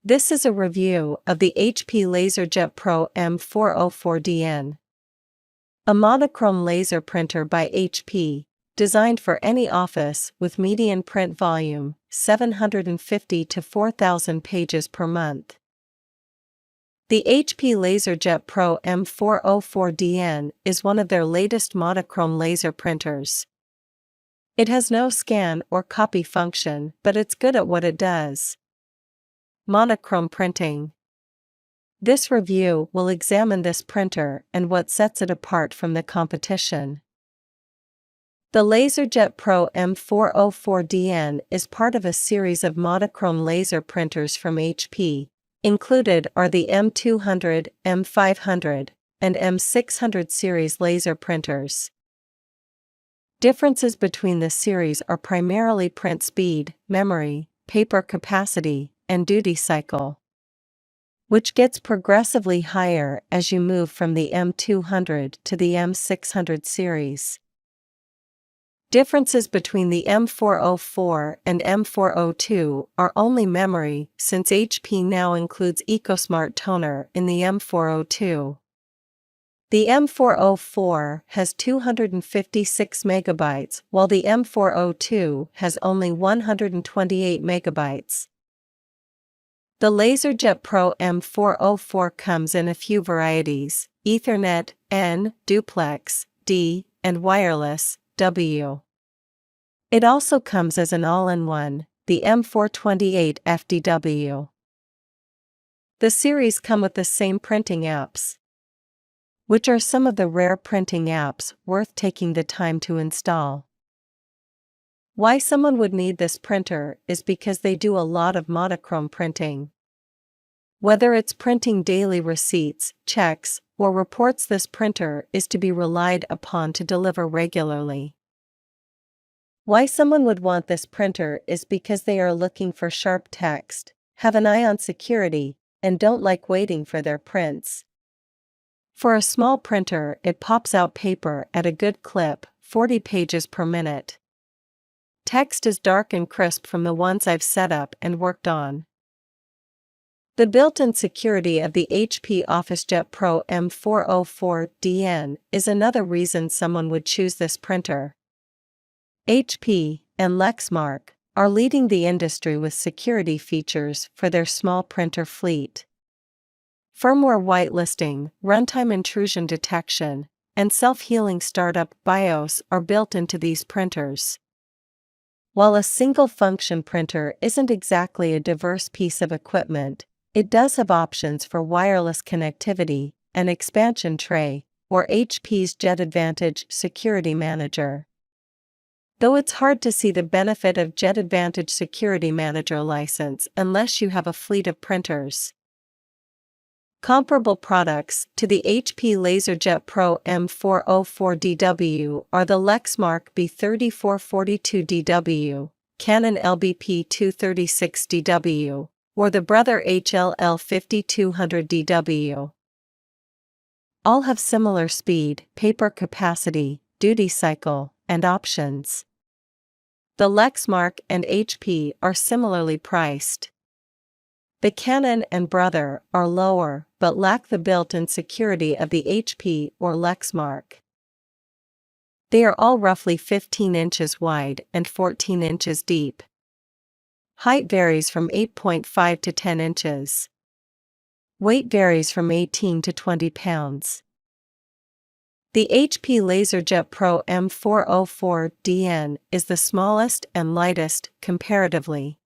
This is a review of the HP Laserjet Pro M404dn. A monochrome laser printer by HP, designed for any office with median print volume, 750 to 4,000 pages per month. The HP Laserjet Pro M404dn is one of their latest monochrome laser printers. It has no scan or copy function, but it's good at what it does. Monochrome printing. This review will examine this printer and what sets it apart from the competition. The Laserjet Pro M404dn is part of a series of monochrome laser printers from HP. Included are the M200, M500, and M600 series laser printers. Differences between the series are primarily print speed, memory, paper capacity, and duty cycle, which gets progressively higher as you move from the M200 to the M600 series. Differences between the M404 and M402 are only memory, since HP now includes EcoSmart toner in the M402. The M404 has 256 megabytes, while the M402 has only 128 megabytes. The Laserjet Pro M404 comes in a few varieties: Ethernet, N, Duplex, D, and Wireless, W. It also comes as an all-in-one, the M428FDW. The series come with the same printing apps, which are some of the rare printing apps worth taking the time to install. Why someone would need this printer is because they do a lot of monochrome printing. Whether it's printing daily receipts, checks, or reports, this printer is to be relied upon to deliver regularly. Why someone would want this printer is because they are looking for sharp text, have an eye on security, and don't like waiting for their prints. For a small printer, it pops out paper at a good clip, 40 pages per minute. Text is dark and crisp from the ones I've set up and worked on. The built-in security of the HP OfficeJet Pro M404dn is another reason someone would choose this printer. HP and Lexmark are leading the industry with security features for their small printer fleet. Firmware whitelisting, runtime intrusion detection, and self-healing startup BIOS are built into these printers. While a single-function printer isn't exactly a diverse piece of equipment, it does have options for wireless connectivity, an expansion tray, or HP's Jet Advantage Security Manager. Though it's hard to see the benefit of Jet Advantage Security Manager license unless you have a fleet of printers. Comparable products to the HP Laserjet Pro M404dw are the Lexmark B3442dw, Canon LBP236dw, or the Brother HLL5200dw. All have similar speed, paper capacity, duty cycle, and options. The Lexmark and HP are similarly priced. The Canon and Brother are lower but lack the built-in security of the HP or Lexmark. They are all roughly 15 inches wide and 14 inches deep. Height varies from 8.5 to 10 inches. Weight varies from 18 to 20 pounds. The HP Laserjet Pro M404dn is the smallest and lightest comparatively.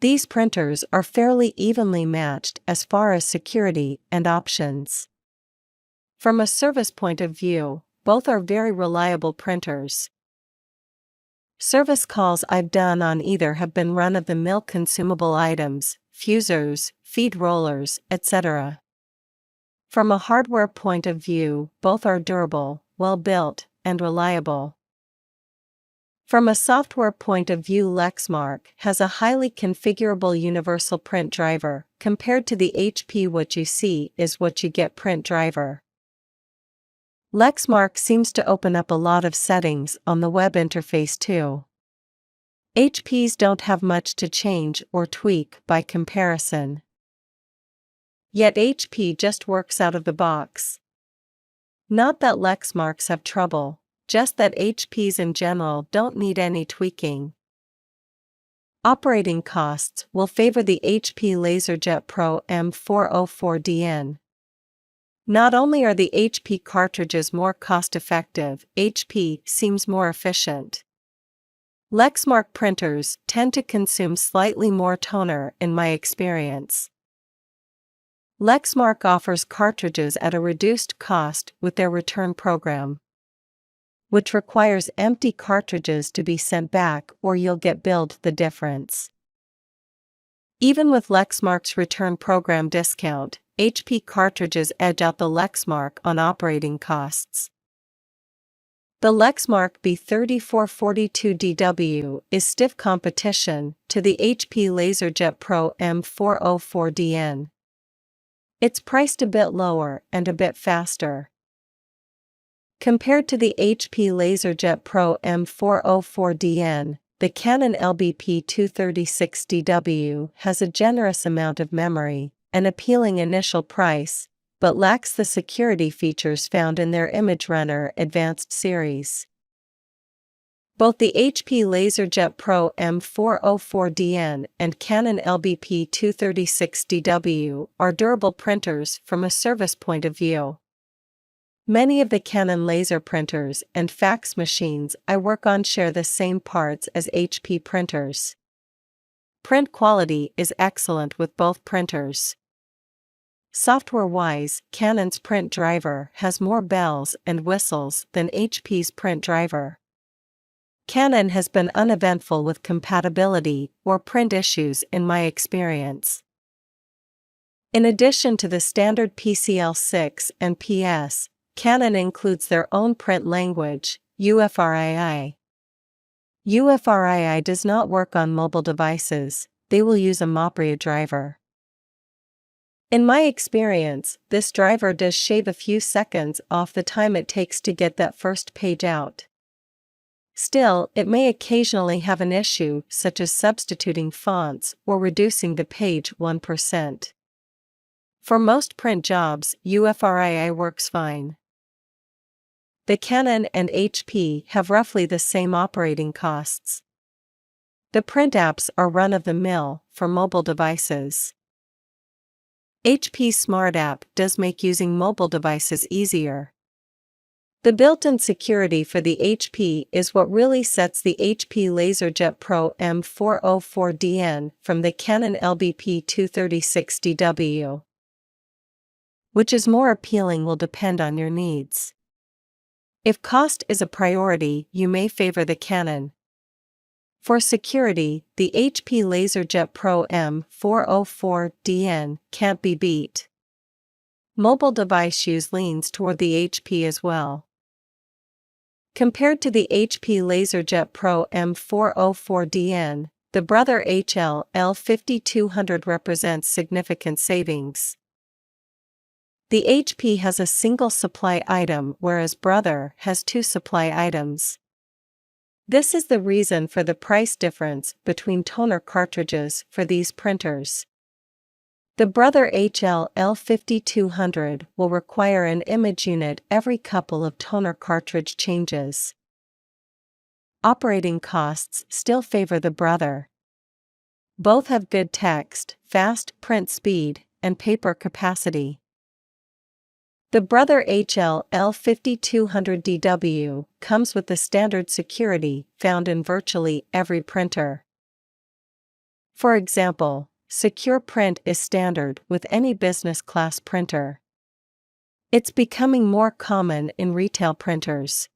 These printers are fairly evenly matched as far as security and options. From a service point of view, both are very reliable printers. Service calls I've done on either have been run-of-the-mill consumable items, fusers, feed rollers, etc. From a hardware point of view, both are durable, well-built, and reliable. From a software point of view, Lexmark has a highly configurable universal print driver, compared to the HP what you see is what you get print driver. Lexmark seems to open up a lot of settings on the web interface too. HPs don't have much to change or tweak by comparison. Yet HP just works out of the box. Not that Lexmarks have trouble, just that HPs in general don't need any tweaking. Operating costs will favor the HP Laserjet Pro M404dn. Not only are the HP cartridges more cost-effective, HP seems more efficient. Lexmark printers tend to consume slightly more toner in my experience. Lexmark offers cartridges at a reduced cost with their return program, which requires empty cartridges to be sent back or you'll get billed the difference. Even with Lexmark's return program discount, HP cartridges edge out the Lexmark on operating costs. The Lexmark B3442dw is stiff competition to the HP Laserjet Pro M404dn. It's priced a bit lower and a bit faster. Compared to the HP Laserjet Pro M404dn, the Canon LBP236dw has a generous amount of memory, an appealing initial price, but lacks the security features found in their imageRunner Advanced series. Both the HP Laserjet Pro M404dn and Canon LBP236dw are durable printers from a service point of view. Many of the Canon laser printers and fax machines I work on share the same parts as HP printers. Print quality is excellent with both printers. Software-wise, Canon's print driver has more bells and whistles than HP's print driver. Canon has been uneventful with compatibility or print issues in my experience. In addition to the standard PCL6 and PS, Canon includes their own print language, UFRII. UFRII does not work on mobile devices, they will use a MOPRIA driver. In my experience, this driver does shave a few seconds off the time it takes to get that first page out. Still, it may occasionally have an issue such as substituting fonts or reducing the page 1%. For most print jobs, UFRII works fine. The Canon and HP have roughly the same operating costs. The print apps are run-of-the-mill for mobile devices. HP's Smart App does make using mobile devices easier. The built-in security for the HP is what really sets the HP Laserjet Pro M404dn from the Canon LBP236dw. Which is more appealing will depend on your needs. If cost is a priority, you may favor the Canon. For security, the HP Laserjet Pro M404dn can't be beat. Mobile device use leans toward the HP as well. Compared to the HP Laserjet Pro M404dn, the brother HL L5200 represents significant savings. The HP has a single supply item whereas brother has two supply items. This is the reason for the price difference between toner cartridges for these printers. The brother HL L5200 will require an image unit every couple of toner cartridge changes. Operating costs still favor the brother. Both have good text, fast print speed, and paper capacity. The brother HL L5200dw comes with the standard security found in virtually every printer. For example, Secure Print is standard with any business class printer. It's becoming more common in retail printers.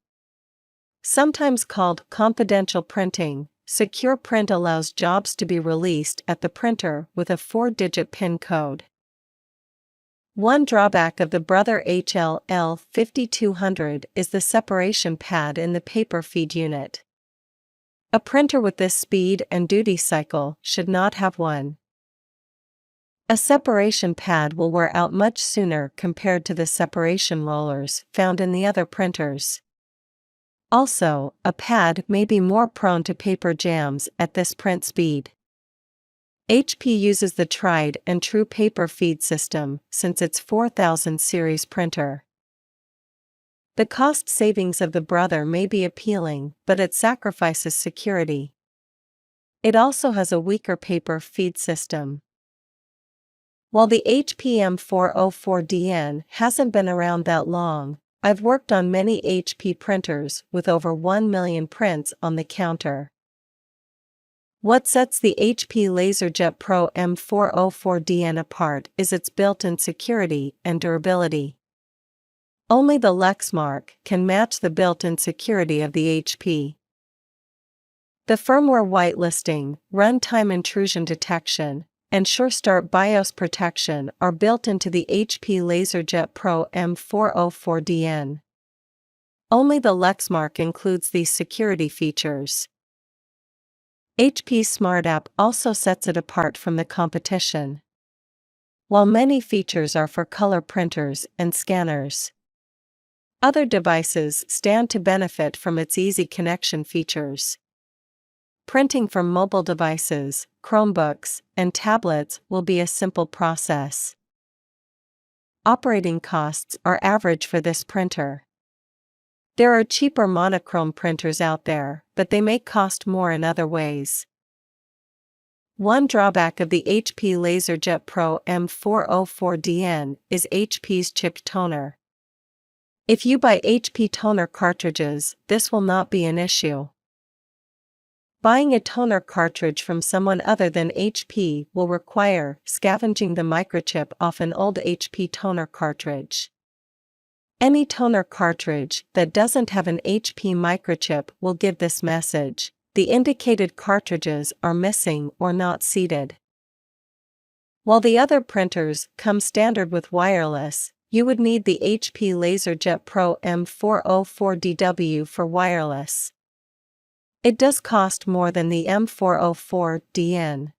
Sometimes called confidential printing, Secure Print allows jobs to be released at the printer with a 4-digit PIN code. One drawback of the brother HL L5200 is the separation pad in the paper feed unit. A printer with this speed and duty cycle should not have one. A separation pad will wear out much sooner compared to the separation rollers found in the other printers. Also, a pad may be more prone to paper jams at this print speed. HP uses the tried and true paper feed system since its 4000 series printer. The cost savings of the Brother may be appealing, but it sacrifices security. It also has a weaker paper feed system. While the HP M404dn hasn't been around that long, I've worked on many HP printers with over 1 million prints on the counter. What sets the HP Laserjet Pro M404dn apart is its built-in security and durability. Only the Lexmark can match the built-in security of the HP. The firmware whitelisting, runtime intrusion detection, and Sure Start BIOS protection are built into the HP Laserjet Pro M404dn. Only the Lexmark includes these security features. HP's Smart App also sets it apart from the competition. While many features are for color printers and scanners, other devices stand to benefit from its easy connection features. Printing from mobile devices, Chromebooks, and tablets will be a simple process. Operating costs are average for this printer. There are cheaper monochrome printers out there, but they may cost more in other ways. One drawback of the HP Laserjet Pro M404dn is HP's chipped toner. If you buy HP toner cartridges, this will not be an issue. Buying a toner cartridge from someone other than HP will require scavenging the microchip off an old HP toner cartridge. Any toner cartridge that doesn't have an HP microchip will give this message: the indicated cartridges are missing or not seated. While the other printers come standard with wireless, you would need the HP Laserjet Pro M404dw for wireless. It does cost more than the M404dn.